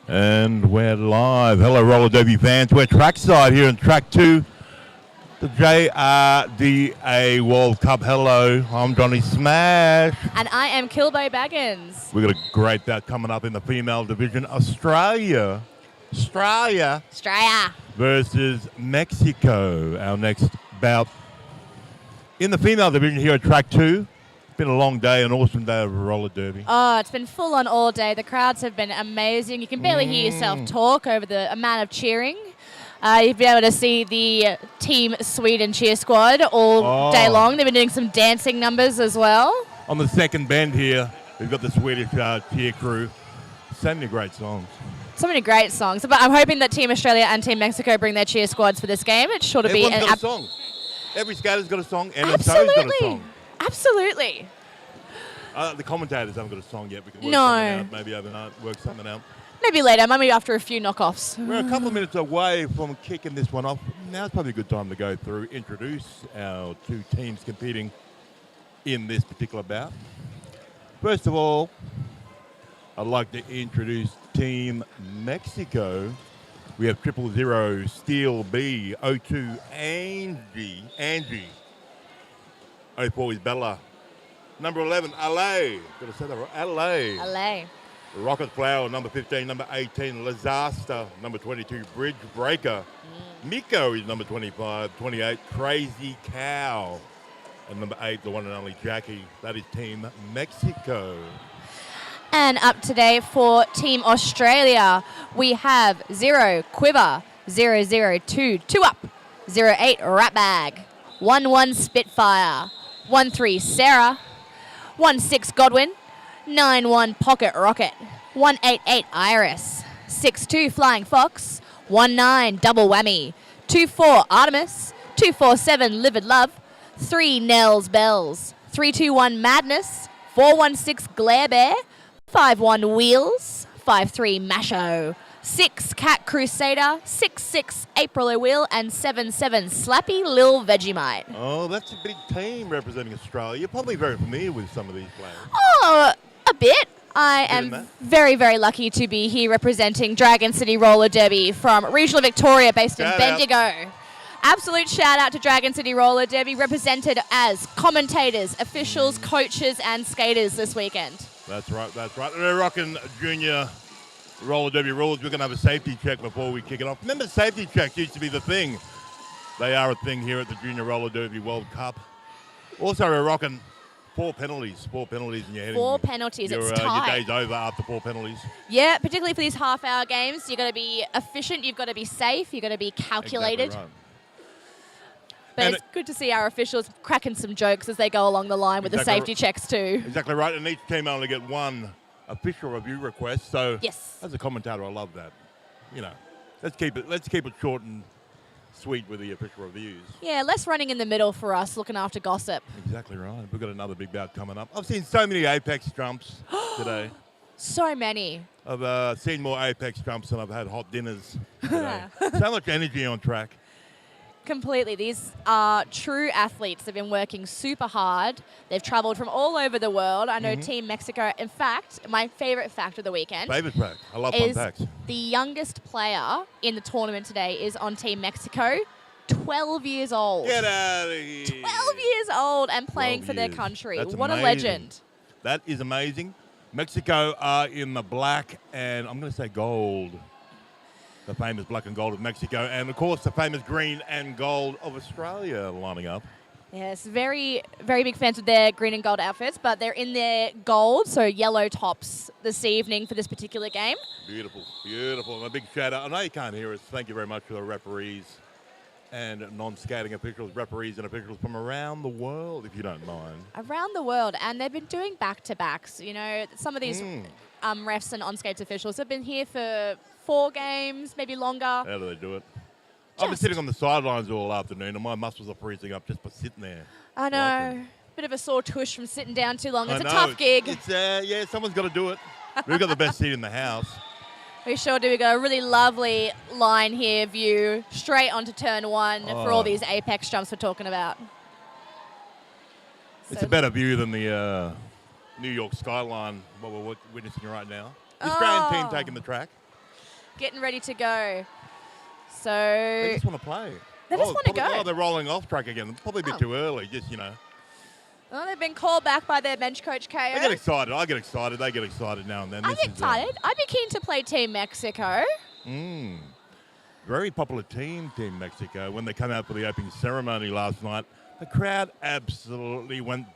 And we're live. Hello, roller derby fans. We're trackside here in track 2, the JRDA World Cup. Hello, I'm Johnny Smash. And I am Kilbo Baggins. We've got a great bout coming up in the female division. Australia versus Mexico. Our next bout in the female division here at track 2. It's been a long day, an awesome day of roller derby. Oh, it's been full on all day. The crowds have been amazing. You can barely hear yourself talk over the amount of cheering. You've been able to see the Team Sweden cheer squad all day long. They've been doing some dancing numbers as well. On the second bend here, we've got the Swedish cheer crew. So many great songs. So many great songs. But I'm hoping that Team Australia and Team Mexico bring their cheer squads for this game. It's sure to be Everyone's got a song. Every skater's got a song, and NSO's got a song. Absolutely. The commentators haven't got a song yet. We can work something out. Maybe overnight, work something out. Maybe later, maybe after a few knockoffs. We're a couple of minutes away from kicking this one off. Now's probably a good time to go through, introduce our two teams competing in this particular bout. First of all, I'd like to introduce Team Mexico. We have 000 Steel B, 02 Angie. 04 is Bella. Number 11, LA. Got to say that right. LA. Rocket Flower, number 15. Number 18, Lazasta. Number 22, Bridge Breaker. Miko is number 25. 28, Crazy Cow. And number 8, the one and only Jackie. That is Team Mexico. And up today for Team Australia, we have 0 Quiver, 002 2 Up, 08 Ratbag, 11 Spitfire, 13 Sarah, 16 Godwin, 91 Pocket Rocket, 188 Iris, 62 Flying Fox, 19 Double Whammy, 24 Artemis, 247 Livid Love, 3 Nels Bells, 321 Madness, 416 Glare Bear, 51 Wheels, 53 Masho, 6 Cat Crusader, 66 April O'Wheel, and 77 Slappy Lil Vegemite. Oh, that's a big team representing Australia. You're probably very familiar with some of these players. Oh, a bit. I am very, very lucky to be here representing Dragon City Roller Derby from regional Victoria based in Bendigo. Absolute shout out to Dragon City Roller Derby, represented as commentators, officials, coaches and skaters this weekend. That's right, that's right. They're rocking junior roller derby rules. We're going to have a safety check before we kick it off. Remember, safety checks used to be the thing. They are a thing here at the Junior Roller Derby World Cup. Also, we're rocking 4 penalties in your head. 4 penalties, it's your tight. day's over after 4 penalties. Yeah, particularly for these half-hour games, you've got to be efficient, you've got to be safe, you've got to be calculated. Exactly right. But and it's good to see our officials cracking some jokes as they go along the line with the safety checks too. Exactly right, and each team only get 1 official review request. So yes, as a commentator, I love that. You know, let's keep it short and sweet with the official reviews. Yeah, less running in the middle for us, looking after gossip. Exactly right. We've got another big bout coming up. I've seen so many Apex jumps today. So many. I've seen more Apex jumps than I've had hot dinners today. So much energy on track. Completely. These are true athletes. They've been working super hard. They've travelled from all over the world. I know Team Mexico, in fact, my favourite fact of the weekend. Favourite fact. I love fun facts. The youngest player in the tournament today is on Team Mexico, 12 years old. Get out of here. 12 years old and playing for their country. That's what amazing. A legend. That is amazing. Mexico are in the black and I'm going to say gold. The famous black and gold of Mexico, and of course the famous green and gold of Australia lining up. Yes, very, very big fans of their green and gold outfits, but they're in their gold, so yellow tops this evening for this particular game. Beautiful, beautiful. And a big shout out. I know you can't hear us. Thank you very much for the referees and non-skating officials, referees and officials from around the world, if you don't mind. Around the world, and they've been doing back-to-backs. You know, some of these refs and on-skates officials have been here for 4 games, maybe longer. How do they do it? I've been sitting on the sidelines all afternoon and my muscles are freezing up just by sitting there. I know. Bit of a sore tush from sitting down too long. It's a know. tough gig. It's yeah, someone's got to do it. We've got the best seat in the house. We sure do. We've got a really lovely line here, view, straight onto turn 1 for all these apex jumps we're talking about. It's a better view than the New York skyline, what we're witnessing right now. The Australian team taking the track. Getting ready to go. So they just want to play. They just want to go. Oh, they're rolling off track again. Probably a bit too early, just, you know. Well, they've been called back by their bench coach, KO. They get excited. I get excited. They get excited now and then. I get excited. I'd be keen to play Team Mexico. Very popular team, Team Mexico. When they come out for the opening ceremony last night, the crowd absolutely went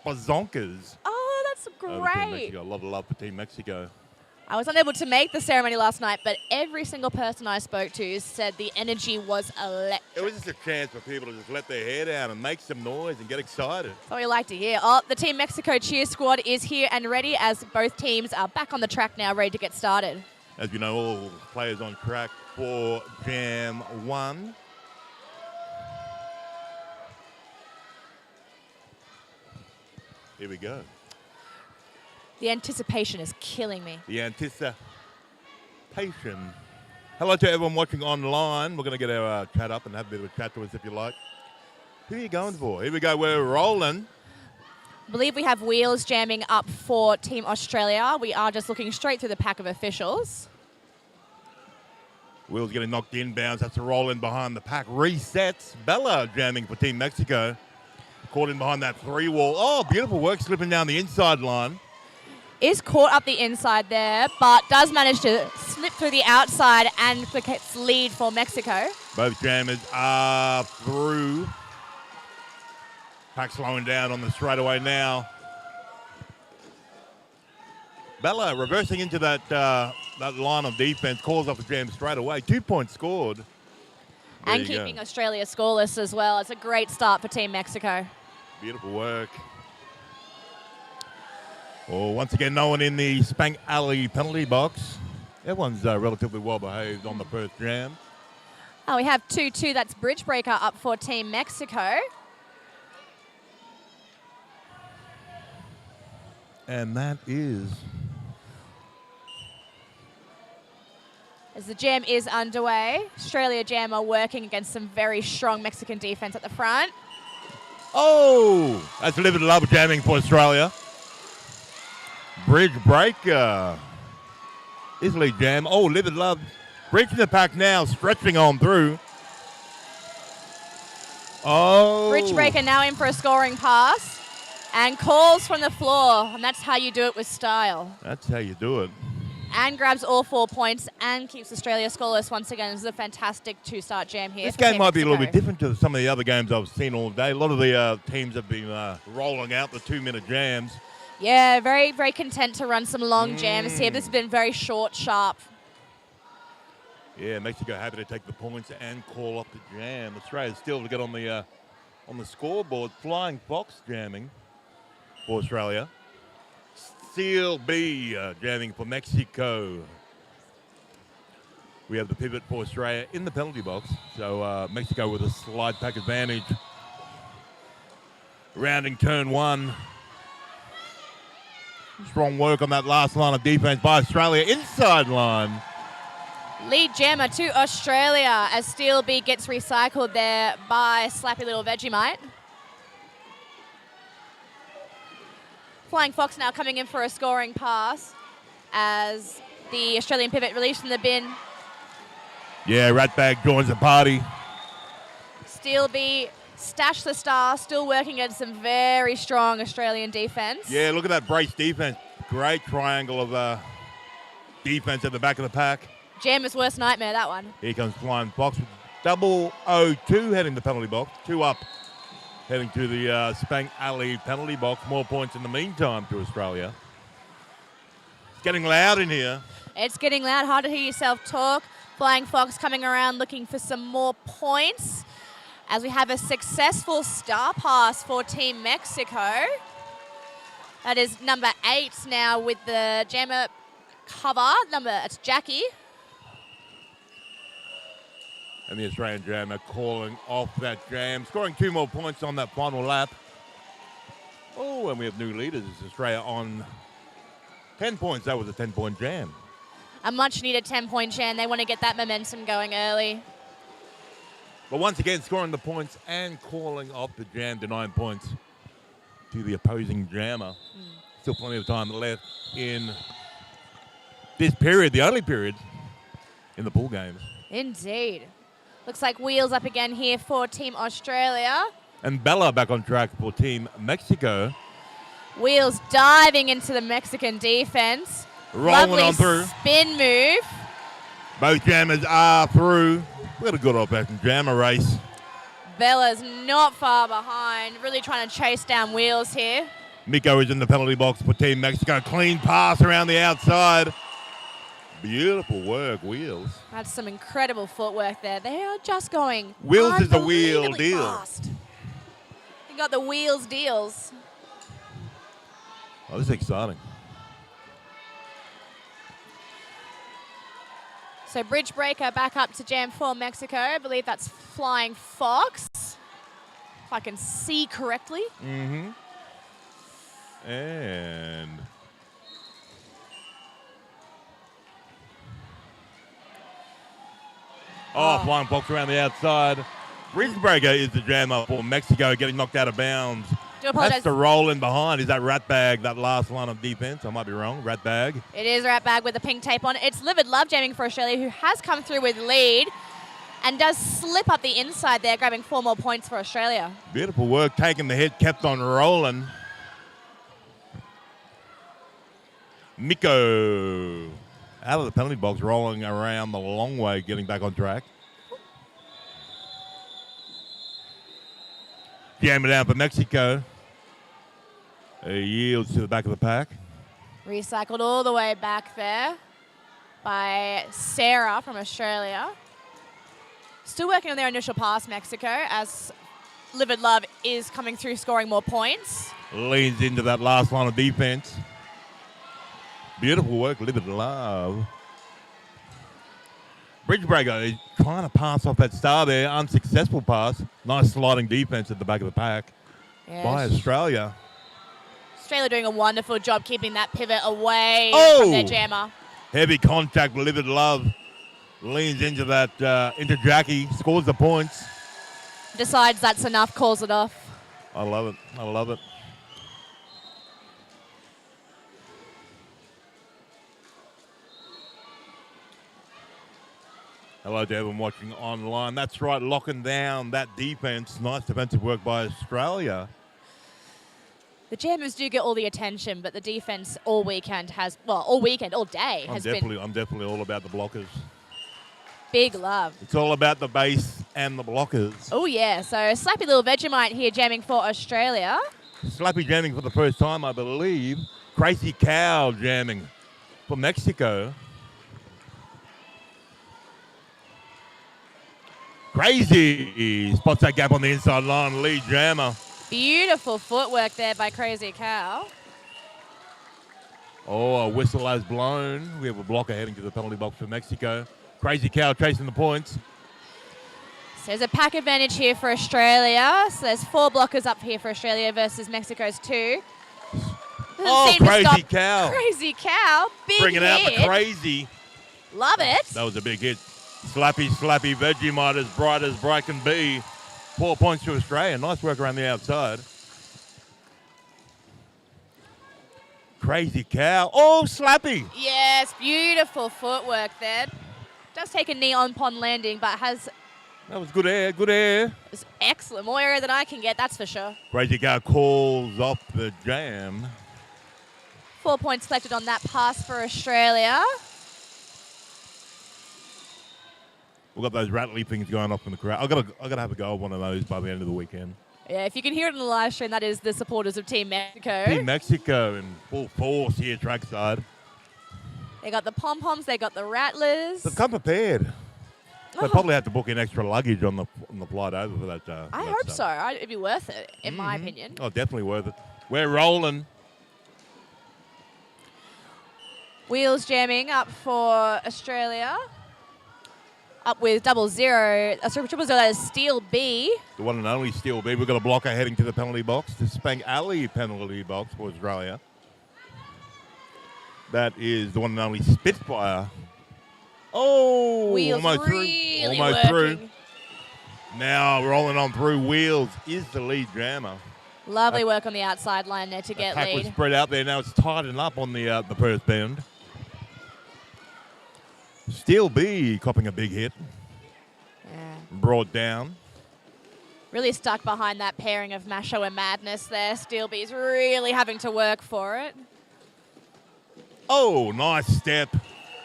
bazonkers. Oh, that's great. Team Mexico. A lot of love for Team Mexico. I was unable to make the ceremony last night, but every single person I spoke to said the energy was electric. It was just a chance for people to just let their hair down and make some noise and get excited. That's what we like to hear. Oh, the Team Mexico cheer squad is here and ready as both teams are back on the track now, ready to get started. As you know, all players on track for Jam 1. Here we go. The anticipation is killing me. The anticipation. Hello to everyone watching online. We're going to get our chat up and have a bit of a chat to us if you like. Who are you going for? Here we go. We're rolling. I believe we have wheels jamming up for Team Australia. We are just looking straight through the pack of officials. Wheels getting knocked inbounds. That's a roll in behind the pack. Resets. Bella jamming for Team Mexico. Caught in behind that 3-wall. Oh, beautiful work slipping down the inside line. Is caught up the inside there, but does manage to slip through the outside and gets lead for Mexico. Both jammers are through. Pack slowing down on the straightaway now. Bella reversing into that line of defense, calls off a jam straight away. 2 points scored. And keeping Australia scoreless as well. It's a great start for Team Mexico. Beautiful work. Oh, once again, no one in the Spank Alley penalty box. Everyone's relatively well behaved on the first jam. Oh, we have 2-2. That's bridge breaker up for Team Mexico. And that is... As the jam is underway, Australia Jam are working against some very strong Mexican defense at the front. Oh! That's Livid Love jamming for Australia. Bridge breaker. Italy jam. Oh, Livid Love breaching the pack now, stretching on through. Oh. Bridge breaker now in for a scoring pass and calls from the floor. And that's how you do it with style. That's how you do it. And grabs all 4 points and keeps Australia scoreless once again. This is a fantastic two-start jam here. This game might be a little bit different to some of the other games I've seen all day. A lot of the teams have been rolling out the 2-minute jams. Yeah, very, very content to run some long jams here. This has been very short, sharp. Yeah, Mexico happy to take the points and call up the jam. Australia still to get on the scoreboard. Flying Fox jamming for Australia. Seal B jamming for Mexico. We have the pivot for Australia in the penalty box. So Mexico with a slide pack advantage. Rounding turn 1. Strong work on that last line of defense by Australia. Inside line. Lead jammer to Australia as Steel B gets recycled there by Slappy Little Vegemite. Flying Fox now coming in for a scoring pass as the Australian pivot released from the bin. Yeah, Ratbag joins the party. Steel B stash the star, still working against some very strong Australian defense. Yeah, look at that brace defense. Great triangle of defense at the back of the pack. Jammer's worst nightmare, that one. Here comes Flying Fox with 0-0-2 heading the penalty box. 2 up. Heading to the Spank Alley penalty box. More points in the meantime to Australia. It's getting loud in here. It's getting loud. Hard to hear yourself talk. Flying Fox coming around looking for some more points as we have a successful star pass for Team Mexico. That is number 8 now with the jammer cover. It's Jackie. And the Australian jammer calling off that jam, scoring 2 more points on that final lap. Oh, and we have new leaders. Australia on 10 points. That was a 10-point jam. A much-needed 10-point jam. They want to get that momentum going early. But once again, scoring the points and calling off the jam to 9 points to the opposing jammer. Still plenty of time left in this period, the only period in the pool games. Indeed. Looks like wheels up again here for Team Australia. And Bella back on track for Team Mexico. Wheels diving into the Mexican defense. Rolling Lovely on through. Spin move. Both jammers are through. We had a good old-fashioned jammer race. Bella's not far behind. Really trying to chase down Wheels here. Miko is in the penalty box for Team Mexico. Clean pass around the outside. Beautiful work, Wheels. That's some incredible footwork there. They are just going Wheels is the wheel deal. Fast. You got the Wheels deals. Oh, this is exciting. So Bridge Breaker back up to jam for Mexico. I believe that's Flying Fox, if I can see correctly. Mm-hmm. And... Flying Fox around the outside. Bridge Breaker is the jammer for Mexico, getting knocked out of bounds. Do apologize. That's the roll in behind. Is that Ratbag, that last line of defense? I might be wrong. Ratbag. It is Ratbag with the pink tape on. It's Livid Love jamming for Australia, who has come through with lead and does slip up the inside there, grabbing 4 more points for Australia. Beautiful work, taking the hit, kept on rolling. Miko out of the penalty box, rolling around the long way, getting back on track. Jamming down for Mexico. He yields to the back of the pack. Recycled all the way back there by Sarah from Australia. Still working on their initial pass, Mexico, as Livid Love is coming through scoring more points. Leans into that last line of defense. Beautiful work, Livid Love. Bridge Breaker is trying to pass off that star there. Unsuccessful pass. Nice sliding defense at the back of the pack by Australia. Australia doing a wonderful job keeping that pivot away Oh! from their jammer. Heavy contact, Livid Love leans into that, into Jackie, scores the points. Decides that's enough, calls it off. I love it. I love it. Hello to everyone watching online. That's right, locking down that defense. Nice defensive work by Australia. The jammers do get all the attention, but the defense all weekend all day I'm has been definitely all about the blockers. big love. It's all about the base and the blockers. Oh, yeah. So Slappy Little Vegemite here jamming for Australia. Slappy jamming for the first time, I believe. Crazy Cow jamming for Mexico. Crazy spots that gap on the inside line, lead jammer. Beautiful footwork there by Crazy Cow. Oh, a whistle has blown. We have a blocker heading to the penalty box for Mexico. Crazy Cow chasing the points. So there's a pack advantage here for Australia. So there's 4 blockers up here for Australia versus Mexico's 2. Oh, Crazy Cow. Crazy Cow. Big Bringing hit. out the crazy. Love it. That was a big hit. Slappy Vegemite as bright can be. 4 points to Australia. Nice work around the outside. Crazy Cow. Oh, Slappy. Yes, beautiful footwork there. Does take a knee on upon landing, but has... That was good air, good air. It was excellent. More area than I can get, that's for sure. Crazy Cow calls off the jam. 4 points collected on that pass for Australia. We've got those rattly things going off in the crowd. I've got to have a go at one of those by the end of the weekend. Yeah, if you can hear it in the live stream, that is the supporters of Team Mexico. Team Mexico in full force here trackside. They got the pom-poms, they got the rattlers. They've come prepared. Oh. They probably have to book in extra luggage on the flight over for that. I hope so. It'd be worth it, in my opinion. Oh, definitely worth it. We're rolling. Wheels jamming up for Australia. Up with 0-0. Triple zero, that is Steel B. The one and only Steel B. We've got a blocker heading to the penalty box. The Spank Alley penalty box for Australia. That is the one and only Spitfire. Oh, Wheels almost really through. Almost working. through. Now rolling on through. Wheels is the lead jammer. Lovely work on the outside line there to get Pack was lead. spread out there. Now it's tightened up on the Perth bend. Steel B copping a big hit. Yeah. Brought down. Really stuck behind that pairing of Masho and Madness there. Steel B's really having to work for it. Oh, nice step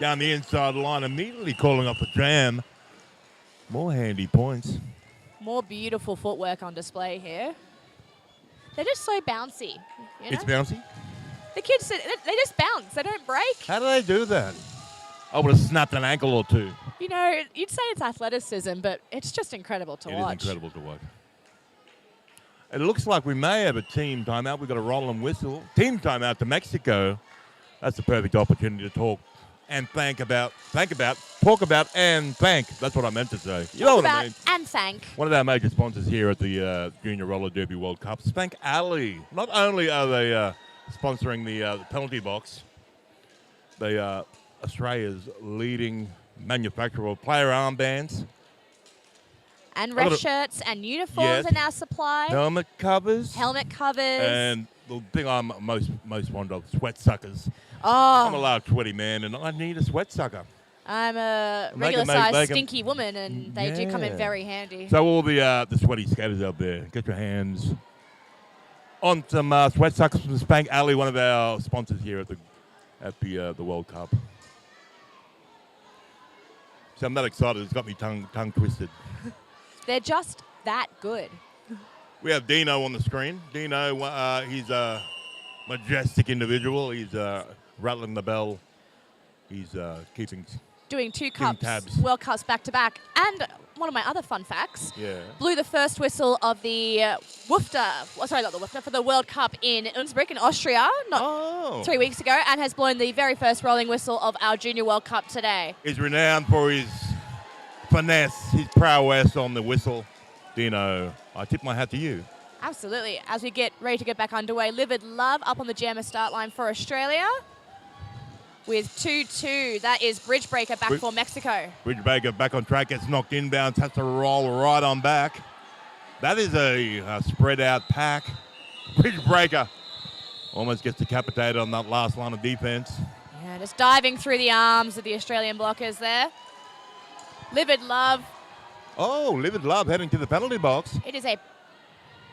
down the inside line. Immediately calling up a jam. More handy points. More beautiful footwork on display here. They're just so bouncy. You know? It's bouncy. The kids, they just bounce. They don't break. How do they do that? I would have snapped an ankle or two. You know, you'd say it's athleticism, but it's just incredible to watch. It is incredible to watch. It looks like we may have a team timeout. We've got a roll and whistle. Team timeout to Mexico. That's the perfect opportunity to talk and talk about and thank. That's what I meant to say. You know what I mean? And thank. One of our major sponsors here at the Junior Roller Derby World Cup, Spank Alley. Not only are they sponsoring the penalty box, they are Australia's leading manufacturer of player armbands. And ref shirts and uniforms are now supplied. Helmet covers. And the thing I'm most fond of, sweat suckers. Oh. I'm a large sweaty man, and I need a sweat sucker. I'm a regular-sized stinky woman, and they do come in very handy. So all the sweaty skaters out there, get your hands on some sweat suckers from Spank Alley, one of our sponsors here at the World Cup. So I'm that excited, it's got me tongue twisted. They're just that good. We have Dino on the screen. Dino, he's a majestic individual. He's rattling the bell. He's doing 2 tabs. World Cups back-to-back. And one of my other fun facts, blew the first whistle of the for the World Cup in Innsbruck in Austria 3 weeks ago, and has blown the very first rolling whistle of our Junior World Cup today. He's renowned for his finesse, his prowess on the whistle. Dino, I tip my hat to you. Absolutely. As we get ready to get back underway, Livid Love up on the jammer start line for Australia with 2-2. That is Bridgebreaker back for Mexico. Bridgebreaker back on track, gets knocked inbounds, has to roll right on back. That is a spread out pack. Bridgebreaker almost gets decapitated on that last line of defense. Yeah, just diving through the arms of the Australian blockers there. Livid Love. Oh, Livid Love heading to the penalty box. It is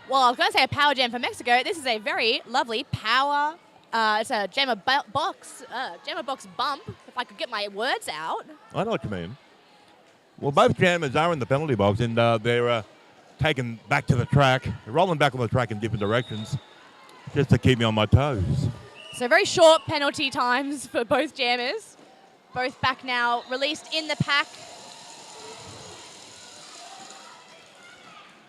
well, I was going to say a power jam for Mexico. This is a very lovely power. It's a jammer box bump, if I could get my words out. I know what you mean. Well, both jammers are in the penalty box, and they're taken back to the track, rolling back on the track in different directions, just to keep me on my toes. So very short penalty times for both jammers. Both back now, released in the pack.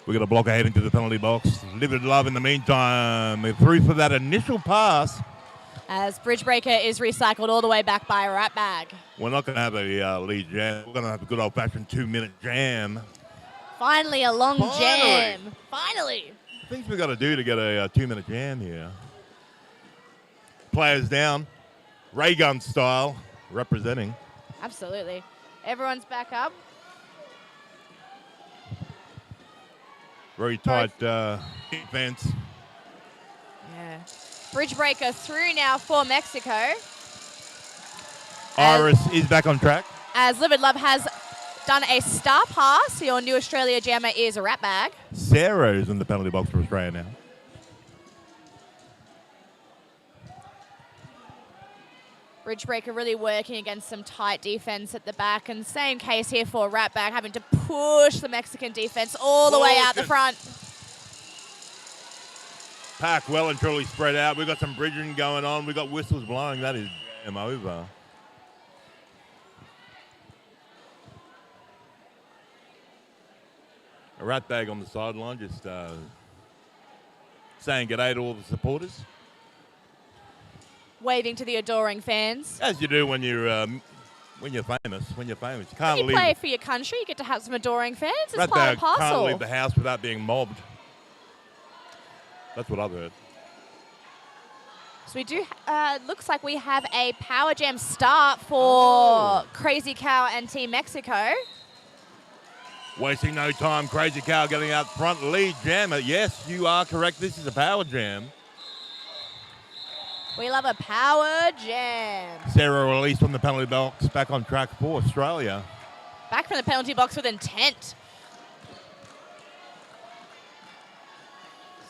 We've got a blocker heading to the penalty box. Livid Love in the meantime. They're through for that initial pass. As Bridgebreaker is recycled all the way back by Ratbag. We're not going to have a lead jam. We're going to have a good old-fashioned 2-minute jam. Finally, a long jam. Finally. Things we've got to do to get a 2-minute jam here. Players down. Ray gun style, representing. Absolutely. Everyone's back up. Very tight defense. Yeah. Bridgebreaker through now for Mexico. Iris is back on track. As Livid Love has done a star pass, your new Australia jammer is a Ratbag. Sarah's in the penalty box for Australia now. Bridgebreaker really working against some tight defense at the back, and same case here for Ratbag, having to push the Mexican defense all the way out the front. Pack well and truly spread out. We've got some bridging going on. We've got whistles blowing. That is jam over. A Ratbag on the sideline, just saying g'day to all the supporters. Waving to the adoring fans. As you do when you're famous. When you're famous, you can't when you leave. play for your country, you get to have some adoring fans. It's part Ratbag and parcel. can't leave the house without being mobbed. That's what I've heard. So we do. Looks like we have a power jam start for Crazy Cow and Team Mexico. Wasting no time. Crazy Cow getting out front. Lead jammer. Yes, you are correct. This is a power jam. We love a power jam. Sarah released from the penalty box, back on track for Australia. Back from the penalty box with intent.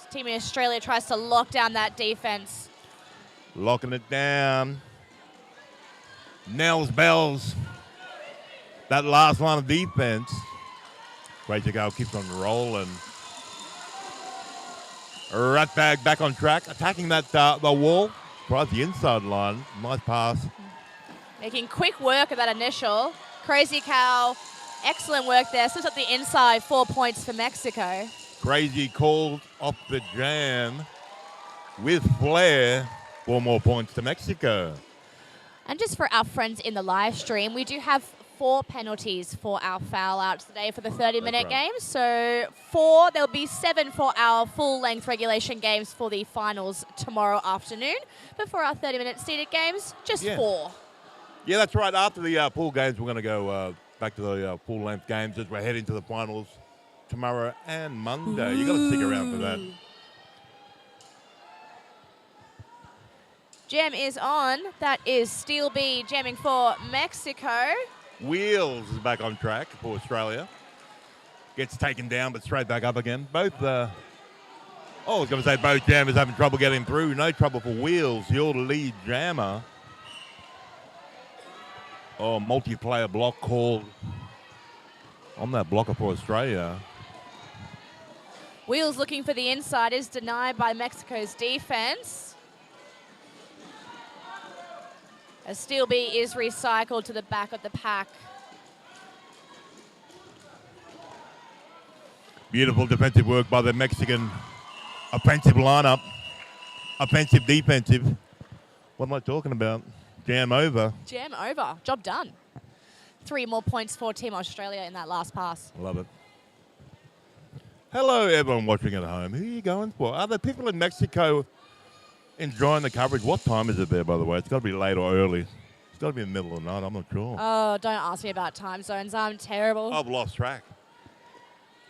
Team Australia tries to lock down that defense. Locking it down. Nels Bells. That last line of defense. Crazy Cow keeps on rolling. Ratbag back on track, attacking that the wall. Right, the inside line. Nice pass. Making quick work of that initial. Crazy Cow, excellent work there. Slips up the inside, 4 points for Mexico. Crazy called off the jam with flair. 4 more points to Mexico. And just for our friends in the live stream, we do have 4 penalties for our foul outs today for the 30-minute games. So 4, there'll be 7 for our full-length regulation games for the finals tomorrow afternoon. But for our 30-minute seeded games, just 4. Yeah, that's right. After the pool games, we're going to go back to the full-length games as we're heading to the finals tomorrow and Monday. You got to stick around for that. Jam is on. That is Steel B jamming for Mexico. Wheels is back on track for Australia. Gets taken down, but straight back up again. Both, I was going to say both jammers having trouble getting through. No trouble for Wheels, your lead jammer. Oh, multiplayer block called on that blocker for Australia. Wheels looking for the inside is denied by Mexico's defense. As Steel B is recycled to the back of the pack. Beautiful defensive work by the Mexican offensive lineup. Offensive, defensive. What am I talking about? Jam over. Jam over. Job done. 3 more points for Team Australia in that last pass. Love it. Hello, everyone watching at home. Who are you going for? Are the people in Mexico enjoying the coverage? What time is it there, by the way? It's got to be late or early. It's got to be in the middle of the night. I'm not sure. Oh, don't ask me about time zones. I'm terrible. I've lost track.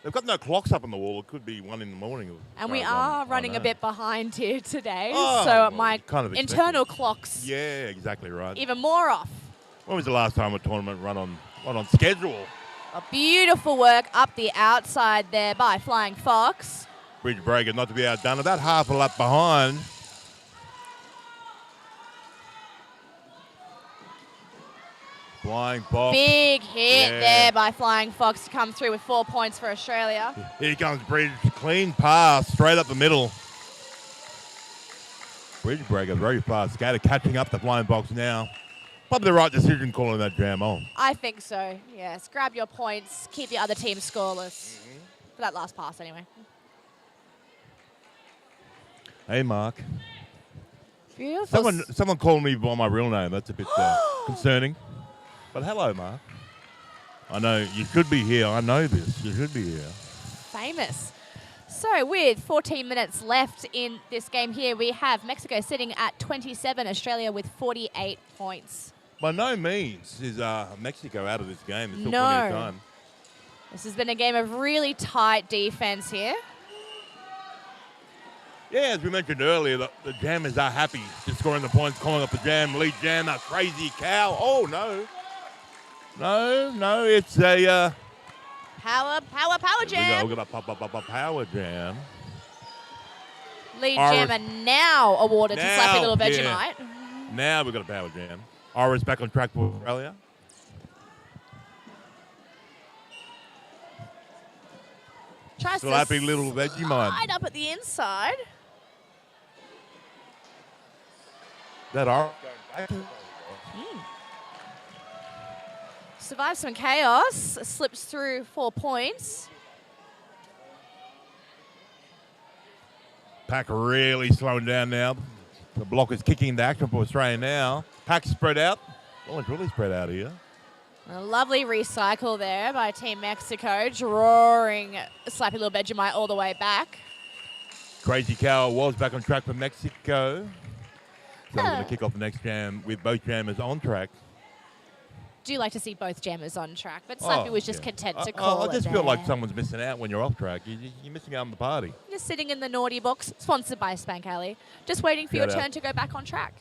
They've got no clocks up on the wall. It could be 1 in the morning. And we are running a bit behind here today. Oh, so well, my kind of internal expected. clocks Yeah, exactly right. even more off. When was the last time a tournament run on schedule? A beautiful work up the outside there by Flying Fox. Bridge breaker not to be outdone. About half a lap behind. Flying Fox. Big hit there by Flying Fox to come through with 4 points for Australia. Here comes Bridge. Clean pass straight up the middle. Bridge breaker very fast. Skater catching up the Flying Fox now. Probably the right decision calling that jam on. I think so, yes. Grab your points, keep the other team scoreless. For that last pass, anyway. Hey, Mark. Beautiful. Someone called me by my real name. That's a bit concerning. But hello, Mark. I know you should be here. I know this. You should be here. Famous. So with 14 minutes left in this game here, we have Mexico sitting at 27, Australia with 48 points. By no means is Mexico out of this game. There's still No. plenty of time. This has been a game of really tight defense here. Yeah, as we mentioned earlier, the jammers are happy just scoring the points, calling up the jam, lead jammer, crazy cow. Oh, no. No, it's a... Power jam. We've got a power jam. Lead jammer now awarded to Slappy Little Vegemite. Yeah. Now we've got a power jam. Iris back on track for Australia. Tries Slappy to Little Vegemite. slide up at the inside. That Iris going back. Survives some chaos, slips through 4 points. Pack really slowing down now. The block is kicking into action for Australia now. Pack spread out. Well, it's really spread out here. A lovely recycle there by Team Mexico, drawing Slappy Little Vegemite all the way back. Crazy Cow was back on track for Mexico. So we're going to kick off the next jam with both jammers on track. Do like to see both jammers on track, but Slappy was just content to call I just it feel there. like someone's missing out when you're off track. You're missing out on the party. Just sitting in the naughty box, sponsored by Spank Alley. Just waiting for your Shout out. turn to go back on track.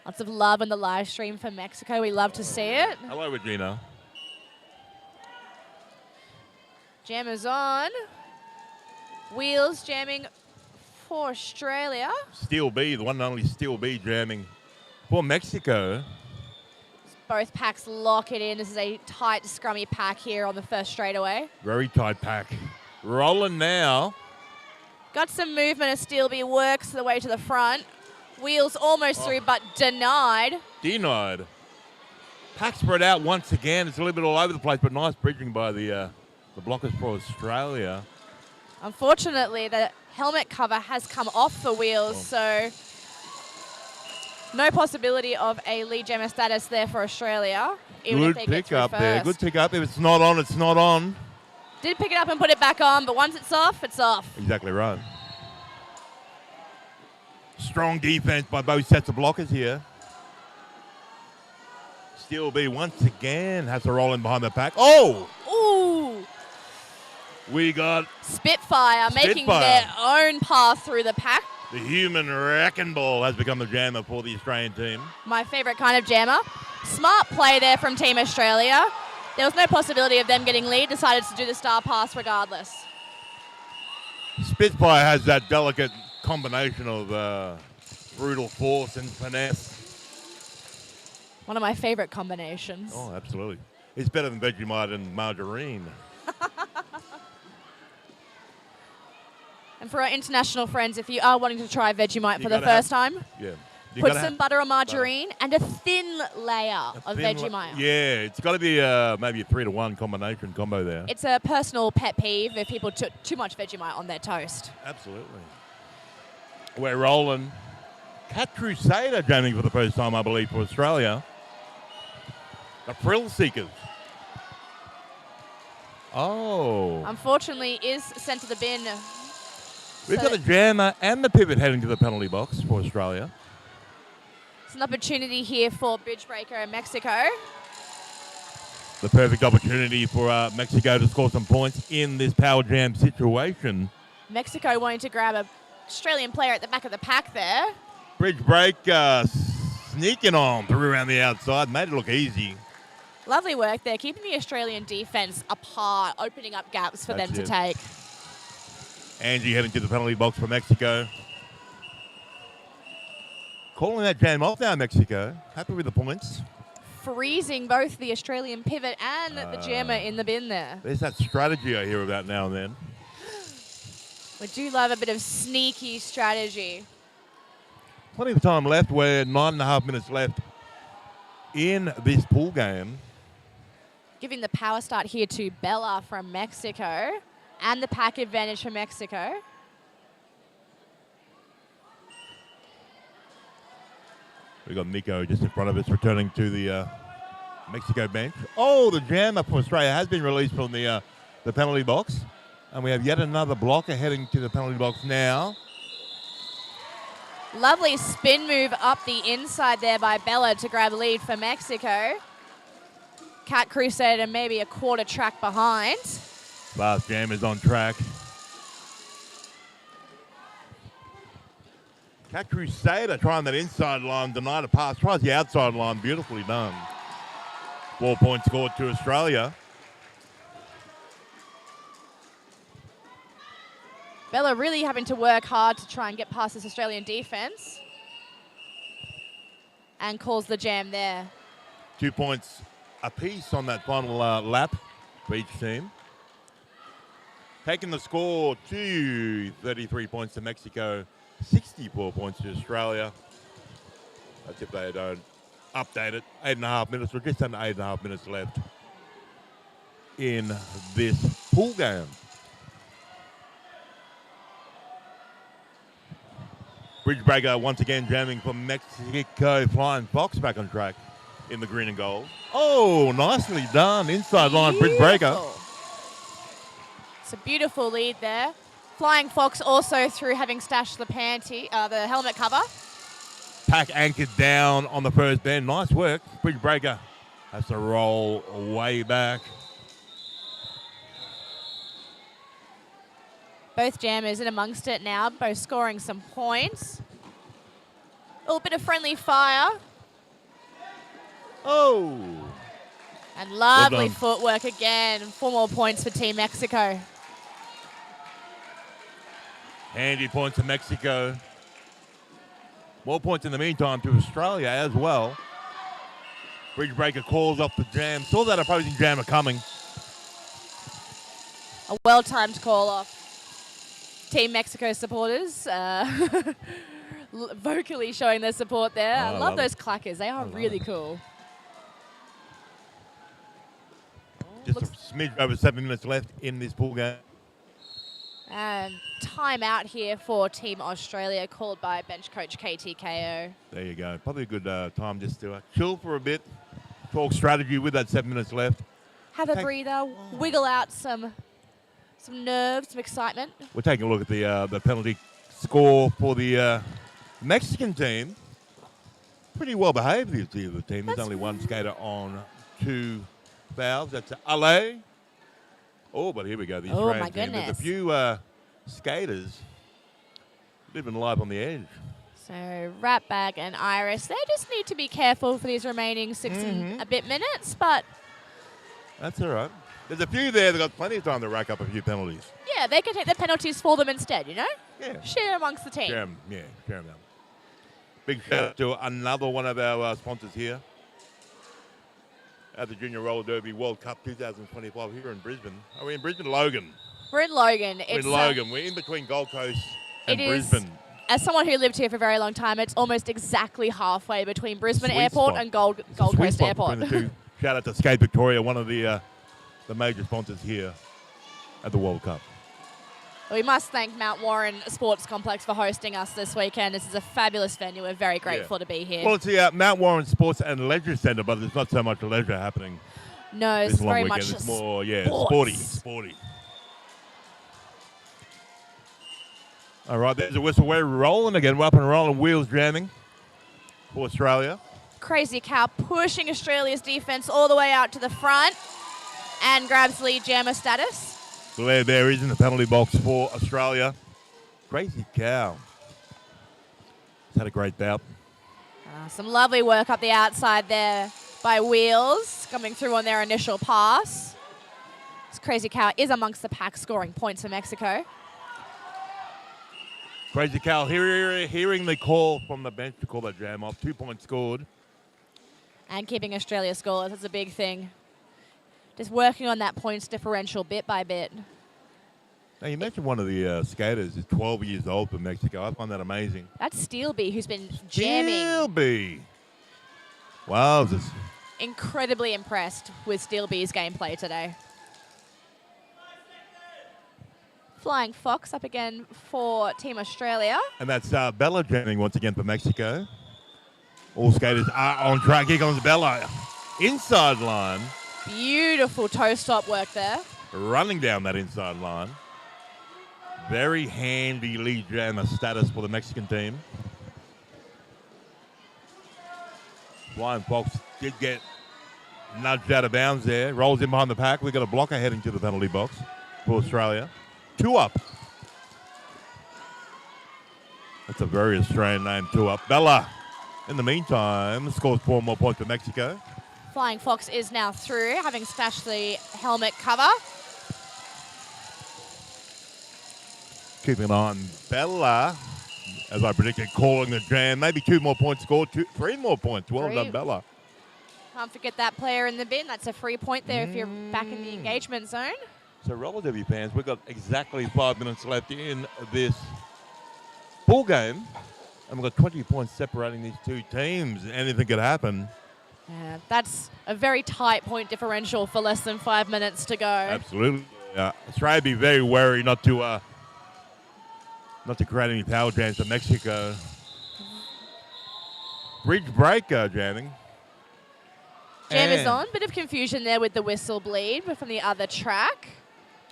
Lots of love on the live stream for Mexico. We love to see it. Hello, Regina. Jammers on. Wheels jamming for Australia. Steel B, the one and only Steel B jamming for Mexico. Both packs lock it in. This is a tight, scrummy pack here on the first straightaway. Very tight pack. Rolling now. Got some movement as Steel B works the way to the front. Wheels almost through, but denied. Denied. Pack spread out once again. It's a little bit all over the place, but nice bridging by the blockers for Australia. Unfortunately, the helmet cover has come off for Wheels, so no possibility of a lead jammer status there for Australia. Even if Good they get pick through up first. there. Good pick up. If it's not on, it's not on. Did pick it up and put it back on, but once it's off, it's off. Exactly right. Strong defense by both sets of blockers here. Steel B once again has to roll in behind the pack. Oh! Ooh! We got Spitfire making their own path through the pack. the human wrecking ball has become the jammer for the Australian team. My favourite kind of jammer. Smart play there from Team Australia. There was no possibility of them getting lead. Decided to do the star pass regardless. Spitfire has that delicate combination of brutal force and finesse. One of my favourite combinations. Oh, absolutely. It's better than Vegemite and margarine. And for our international friends, if you are wanting to try Vegemite for the first time, put some butter or margarine and a thin layer of Vegemite. Yeah, it's got to be maybe a 3-to-1 combo there. It's a personal pet peeve if people put too much Vegemite on their toast. Absolutely. We're rolling. Cat Crusader jamming for the first time, I believe, for Australia. The Frill Seekers. Oh. Unfortunately, is sent to the bin. We've So got the jammer and the pivot heading to the penalty box for Australia. it's an opportunity here for Bridgebreaker and Mexico. The perfect opportunity for Mexico to score some points in this power jam situation. Mexico wanting to grab a Australian player at the back of the pack there. Bridge break sneaking on through around the outside. Made it look easy. Lovely work there, keeping the Australian defence apart, opening up gaps for them to take. Angie heading to the penalty box for Mexico. Calling that jam off now, Mexico. Happy with the points. Freezing both the Australian pivot and the jammer in the bin there. There's that strategy I hear about now and then. We do love a bit of sneaky strategy. Plenty of time left. We're 9.5 minutes left in this pool game. Giving the power start here to Bella from Mexico and the pack advantage for Mexico. We've got Nico just in front of us returning to the Mexico bench. Oh, the jammer for Australia has been released from the penalty box. And we have yet another blocker heading to the penalty box now. Lovely spin move up the inside there by Bella to grab lead for Mexico. Cat Crusader maybe a quarter track behind. Last jam is on track. Cat Crusader trying that inside line, denied a pass. Tries the outside line, beautifully done. 4 points scored to Australia. Bella really having to work hard to try and get past this Australian defence. And calls the jam there. 2 points apiece on that final lap for each team. Taking the score to 33 points to Mexico, 64 points to Australia. That's if they don't update it. 8.5 minutes, or just under 8.5 minutes left in this pool game. Bridgebreaker once again jamming for Mexico. Flying Fox back on track in the green and gold. Oh, nicely done. Inside line, Bridgebreaker. It's a beautiful lead there. Flying Fox also through having stashed the the helmet cover. Pack anchored down on the first bend. Nice work. Bridgebreaker has to roll way back. Both jammers in amongst it now, both scoring some points. A little bit of friendly fire. Oh. And lovely footwork again. 4 more points for Team Mexico. Handy points to Mexico. More points in the meantime to Australia as well. Bridgebreaker calls off the jam. Saw that opposing jammer coming. A well-timed call off. Team Mexico supporters vocally showing their support there. I love those clackers. They are really cool. Just a smidge over 7 minutes left in this pool game. And timeout here for Team Australia, called by bench coach KTKO. There you go. Probably a good time just to chill for a bit. Talk strategy with that 7 minutes left. Have a breather, wiggle out some nerves, some excitement. We're taking a look at the penalty score for the Mexican team. Pretty well behaved, the team. There's only one skater on 2 fouls. That's Ale. Oh, but here we go. The Australian my team. goodness. There's a few skaters living life on the edge. So Ratbag and Iris, they just need to be careful for these remaining 6 and a bit minutes, but... That's all right. There's a few there that got plenty of time to rack up a few penalties. Yeah, they can take the penalties for them instead, you know? Yeah. Share amongst the team. Share them out. Big shout out to another one of our sponsors here at the Junior Roller Derby World Cup 2025 here in Brisbane. Are we in Brisbane? Logan. We're in Logan. We're in Logan. We're in between Gold Coast and Brisbane. As someone who lived here for a very long time, it's almost exactly halfway between Brisbane Airport and Gold Coast Airport. Between the two. Shout out to Skate Victoria, one of the major sponsors here at the World Cup. We must thank Mount Warren Sports Complex for hosting us this weekend. This is a fabulous venue. We're very grateful to be here. Well, it's the Mount Warren Sports and Leisure Centre, but there's not so much leisure happening No, This it's long very weekend. much It's more, yeah, sports. sporty. All right, there's a whistle. We're rolling again. We're up and rolling. Wheels jamming for Australia. Crazy Cow pushing Australia's defence all the way out to the front and grabs lead jammer status. Blair there is in the penalty box for Australia. Crazy Cow. He's had a great bout. Some lovely work up the outside there by Wheels, coming through on their initial pass. This Crazy Cow is amongst the pack scoring points for Mexico. Crazy Cow hearing the call from the bench to call that jam off. 2 points scored. And keeping Australia scoreless, that's a big thing. Just working on that points differential bit by bit. Now, you mentioned one of the skaters is 12 years old for Mexico. I find that amazing. That's Steelby, who's been jamming. Steelby. Wow. Incredibly impressed with Steelby's gameplay today. Flying Fox up again for Team Australia. And that's Bella jamming once again for Mexico. All skaters are on track. Here comes Bella. Inside line. Beautiful toe stop work there. Running down that inside line. Very handy lead jammer status for the Mexican team. Flying Fox did get nudged out of bounds there. Rolls in behind the pack. We've got a blocker heading to the penalty box for Australia. 2 up. That's a very Australian name, 2 up. Bella, in the meantime, scores 4 more points for Mexico. Flying Fox is now through, having stashed the helmet cover. Keeping an eye on Bella, as I predicted, calling the jam. Maybe 2 more points scored, 3 more points. Well done, Bella. Can't forget that player in the bin. That's a free point there if you're back in the engagement zone. So, relatively fans, we've got exactly 5 minutes left in this ball game, and we've got 20 points separating these two teams. Anything could happen. Yeah, that's a very tight point differential for less than 5 minutes to go. Absolutely. Australia be very wary not to create any power jams for Mexico. Bridge breaker jamming. Jam is on. Bit of confusion there with the whistle bleed, but from the other track.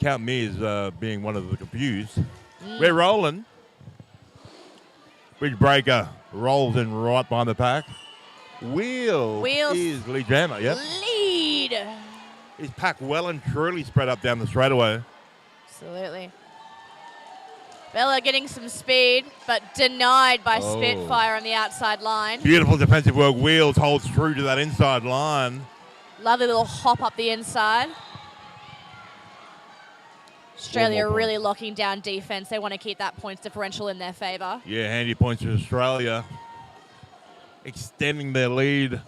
Count me as being one of the confused. We're rolling. Bridge breaker rolls in right behind the pack. Wheels is lead jammer. Yep. Lead. He's packed well and truly spread up down the straightaway. Absolutely. Bella getting some speed, but denied by Spitfire on the outside line. Beautiful defensive work. Wheels holds true to that inside line. Lovely little hop up the inside. Australia really locking down defense. They want to keep that points differential in their favor. Yeah, handy points to Australia. Extending their lead.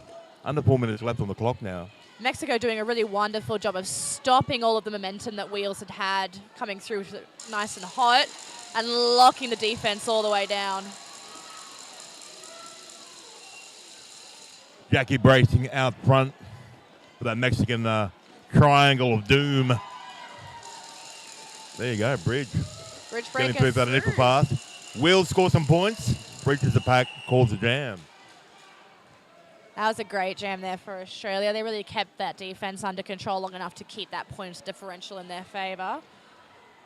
Under 4 minutes left on the clock now. Mexico doing a really wonderful job of stopping all of the momentum that Wheels had coming through nice and hot and locking the defense all the way down. Jackie bracing out front for that Mexican triangle of doom. There you go, Bridge. Bridge breaker. Getting through that initial pass. Will score some points. Bridge is the pack, calls the jam. That was a great jam there for Australia. They really kept that defense under control long enough to keep that points differential in their favor.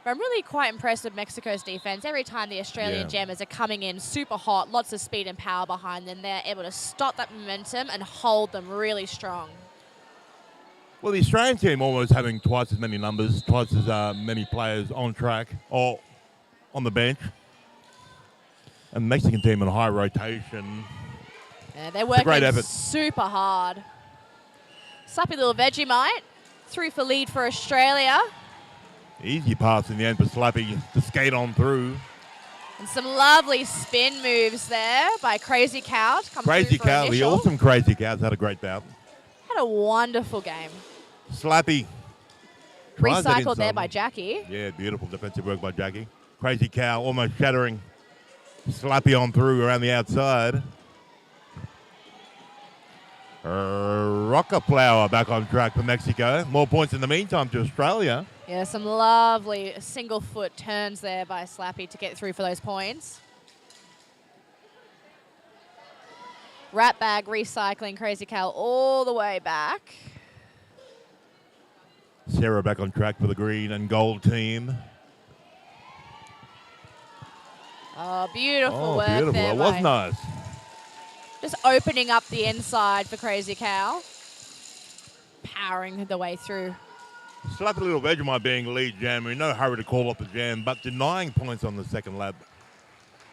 But I'm really quite impressed with Mexico's defense. Every time the Australian jammers are coming in super hot, lots of speed and power behind them, they're able to stop that momentum and hold them really strong. Well, the Australian team almost having twice as many numbers, twice as many players on track or on the bench. And the Mexican team in high rotation. Yeah, they're working super hard. Slappy little Vegemite. Through for lead for Australia. Easy pass in the end for Slappy to skate on through. And some lovely spin moves there by Crazy Cow. Crazy Cow, the awesome Crazy Cow's had a great bout. Had a wonderful game. Slappy. Recycled there by Jackie. Yeah, beautiful defensive work by Jackie. Crazy Cow almost shattering Slappy on through around the outside. Rocker Flower back on track for Mexico. More points in the meantime to Australia. Yeah, some lovely single foot turns there by Slappy to get through for those points. Rat Bag recycling Crazy Cow all the way back. Sarah back on track for the green and gold team. Oh, beautiful work beautiful. there. That was nice. Just opening up the inside for Crazy Cow. Powering the way through. Slap a little Vegemite being lead jammer. No hurry to call off the jam, but denying points on the second lap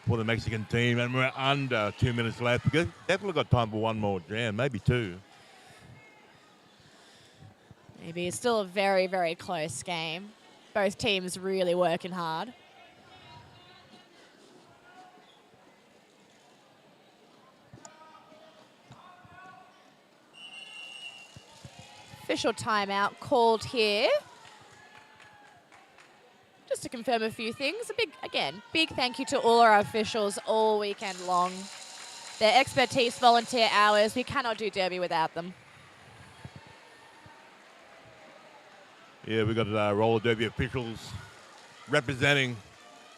for the Mexican team. And we're under 2 minutes left. We've definitely got time for one more jam, maybe two. Maybe. It's still a very, very close game. Both teams really working hard. Official timeout called here. Just to confirm a few things. Big thank you to all our officials all weekend long. Their expertise, volunteer hours. We cannot do Derby without them. Yeah, we've got roller derby officials representing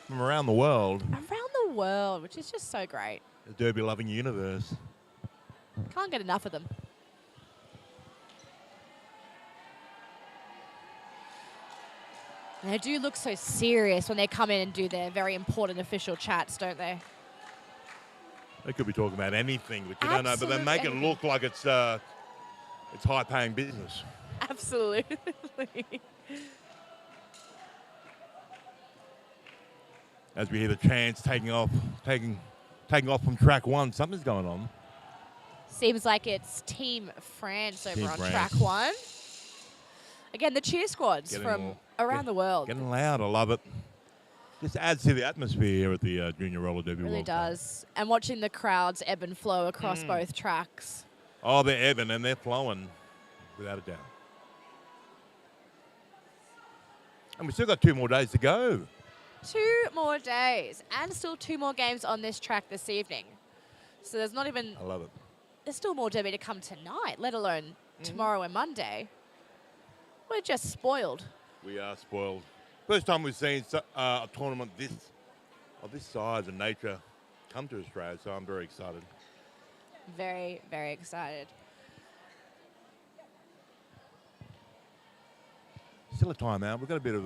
from around the world. Around the world, which is just so great. The derby-loving universe. Can't get enough of them. And they do look so serious when they come in and do their very important official chats, don't they? They could be talking about anything, but you don't know. But they make it look like it's high-paying business. Absolutely. As we hear the chants taking off from track one, something's going on. Seems like it's Team France over on France. track one. Again, the cheer squads from around the world. Getting loud, I love it. Just adds to the atmosphere here at the Junior Roller Derby Really World Cup. does. And watching the crowds ebb and flow across both tracks. Oh, they're ebbing and they're flowing, without a doubt. And we've still got 2 more days to go. 2 more days and still 2 more games on this track this evening. So there's not even... I love it. There's still more derby to come tonight, let alone tomorrow and Monday. We're just spoiled. We are spoiled. First time we've seen a tournament of this size and nature come to Australia, so I'm very excited. Very, very excited. Still a timeout. We've got a bit of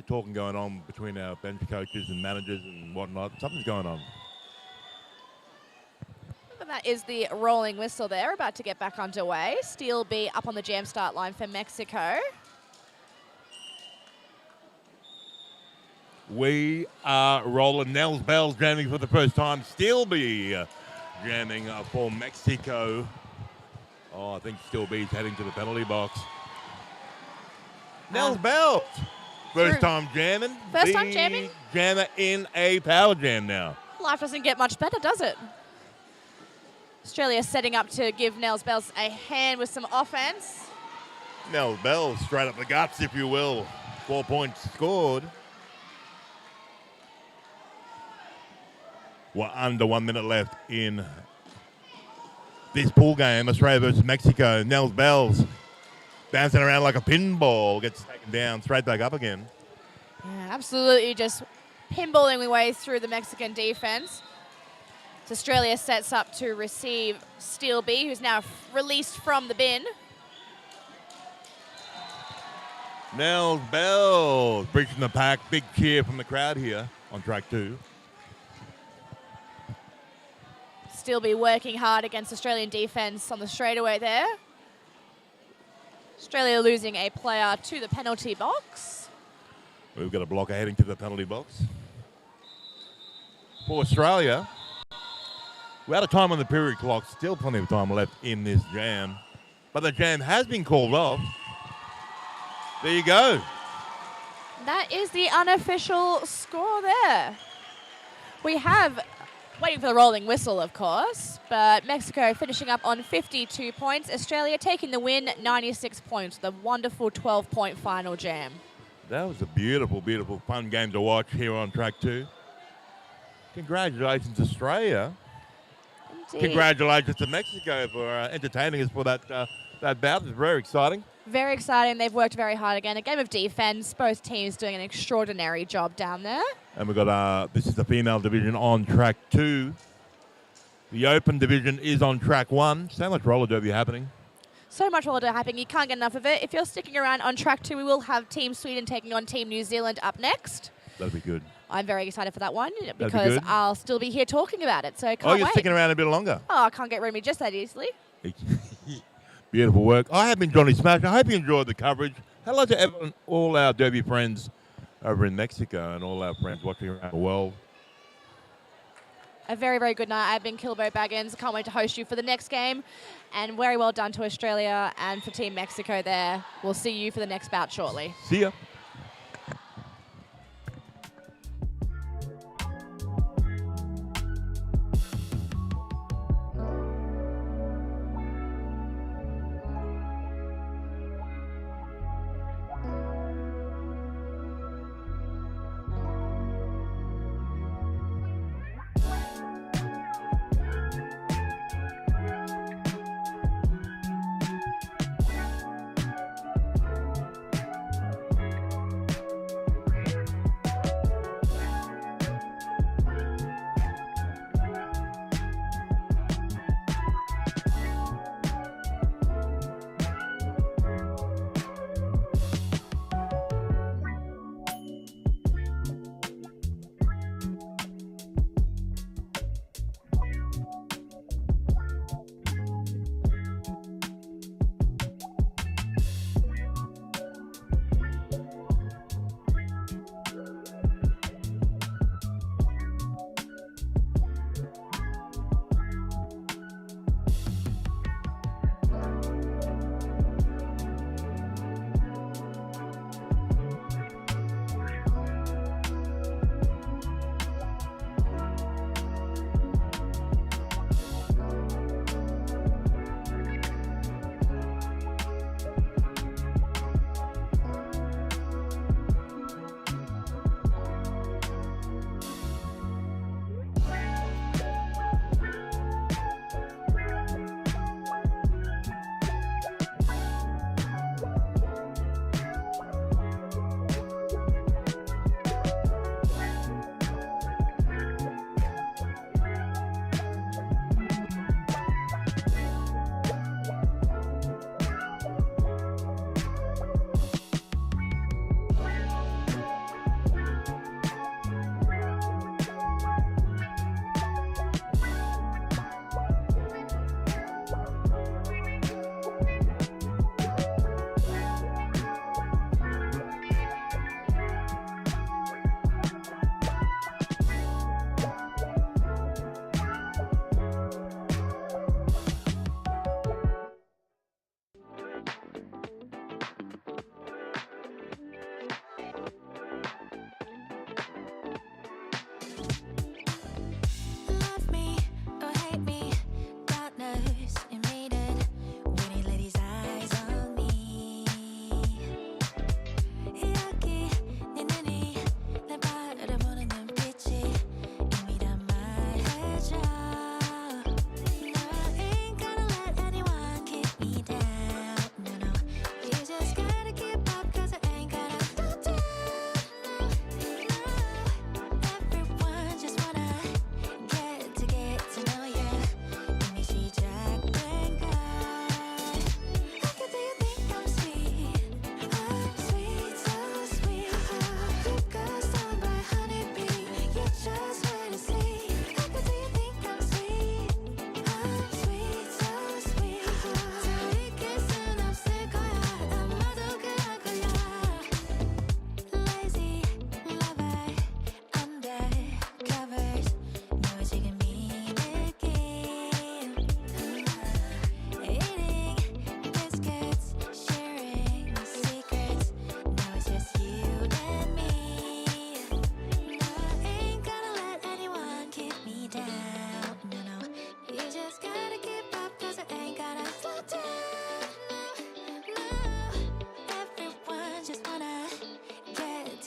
talking going on between our bench coaches and managers and whatnot. Something's going on. And that is the rolling whistle there, about to get back underway. Steel B up on the jam start line for Mexico. We are rolling. Nels Bell's jamming for the first time. Steel B jamming for Mexico. Oh, I think Steel B's heading to the penalty box. Nels Bell, first time jamming. First time jamming? Jammer in a power jam now. Life doesn't get much better, does it? Australia setting up to give Nels Bells a hand with some offense. Nels Bell straight up the guts, if you will. 4 points scored. We're under 1 minute left in this pool game, Australia versus Mexico. Nels Bells bouncing around like a pinball, gets taken down, straight back up again. Yeah, absolutely just pinballing the way through the Mexican defense. So Australia sets up to receive Steel B, who's now released from the bin. Nels Bells breaching the pack. Big cheer from the crowd here on track 2. Steel B working hard against Australian defense on the straightaway there. Australia losing a player to the penalty box. We've got a blocker heading to the penalty box. For Australia, we're out of time on the period clock. Still plenty of time left in this jam. But the jam has been called off. There you go. That is the unofficial score there. We have, waiting for the rolling whistle, of course, but Mexico finishing up on 52 points. Australia taking the win, 96 points. The wonderful 12-point final jam. That was a beautiful, beautiful, fun game to watch here on track 2. Congratulations, Australia. Indeed. Congratulations to Mexico for entertaining us for that bout. It's very exciting. Very exciting. They've worked very hard again. A game of defense. Both teams doing an extraordinary job down there. And we've got, this is the female division on track 2. The open division is on track 1. So much roller derby happening. So much holiday hyping, you can't get enough of it. If you're sticking around on track 2, we will have Team Sweden taking on Team New Zealand up next. That'll be good. I'm very excited for that one be because good. I'll still be here talking about it, so can't you're wait. sticking around a bit longer. Oh, I can't get rid of me just that easily. Beautiful work. I have been Johnny Smash. I hope you enjoyed the coverage. Hello to everyone, all our Derby friends over in Mexico and all our friends watching around the world. A very, very good night. I've been Kilbo Baggins. Can't wait to host you for the next game. And very well done to Australia and for Team Mexico there. We'll see you for the next bout shortly. See ya.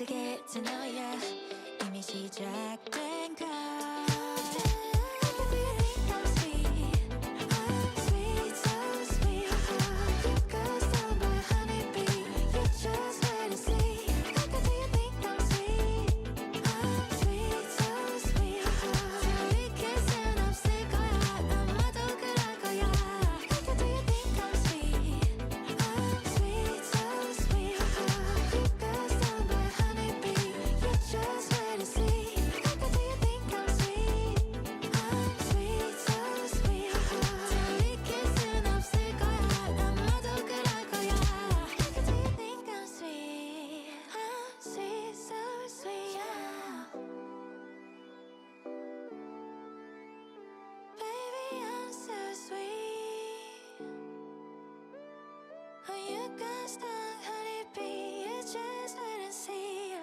to get to know ya. 이미 시작된 걸. got stung, honeybee, you just didn't see ya.